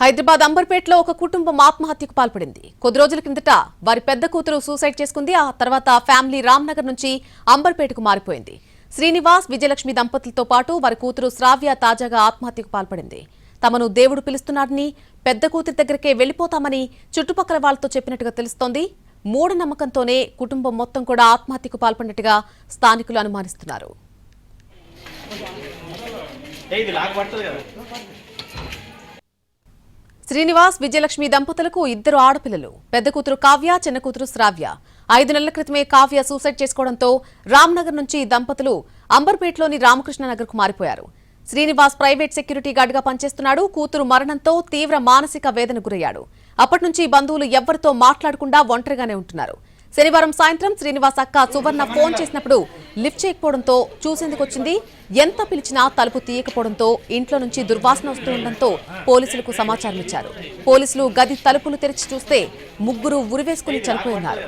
హైదరాబాద్ అంబర్పేటలో ఒక కుటుంబం ఆత్మహత్యకు పాల్పడింది. కొద్ది రోజుల కిందట వారి పెద్ద కూతురు సూసైడ్ చేసుకుంది. ఆ తర్వాత ఫ్యామిలీ రామ్నగర్ నుంచి అంబర్పేటకు మారిపోయింది. శ్రీనివాస్, విజయలక్ష్మి దంపతులతో పాటు వారి కూతురు శ్రావ్య తాజాగా ఆత్మహత్యకు పాల్పడింది. తమను దేవుడు పిలుస్తున్నాడని, పెద్ద కూతురి దగ్గరికే వెళ్లిపోతామని చుట్టుపక్కల వాళ్లతో చెప్పినట్టుగా తెలుస్తోంది. మూఢనమ్మకంతోనే కుటుంబం మొత్తం కూడా ఆత్మహత్యకు పాల్పడినట్టుగా స్థానికులు అనుమానిస్తున్నారు. శ్రీనివాస్, విజయలక్ష్మి దంపతులకు 2 ఆడపిల్లలు. పెద్ద కూతురు కావ్య, చిన్న కూతురు శ్రావ్య. 5 నెలల క్రితమే కావ్య సూసైడ్ చేసుకోవడంతో రామ్నగర్ నుంచి దంపతులు అంబర్పేటలోని రామకృష్ణనగర్కు మారిపోయారు. శ్రీనివాస్ ప్రైవేట్ సెక్యూరిటీ గార్డుగా పనిచేస్తున్నాడు. కూతురు మరణంతో తీవ్ర మానసిక వేదన గురయ్యాడు. అప్పటి నుంచి బంధువులు ఎవ్వరితో మాట్లాడకుండా ఒంటరిగానే ఉంటున్నారు. శనివారం సాయంత్రం శ్రీనివాస్ అక్క సువర్ణ ఫోన్ చేసినప్పుడు లిఫ్ట్ చేయకపోవడంతో చూసేందుకొచ్చింది. ఎంత పిలిచినా తలుపు తీయకపోవడంతో ఇంట్లో నుంచి దుర్వాసన వస్తుండటంతో పోలీసులకు సమాచారం ఇచ్చారు. పోలీసులు గది తలుపులు తెరిచి చూస్తే ముగ్గురు ఉరివేసుకుని చనిపోయి ఉన్నారు.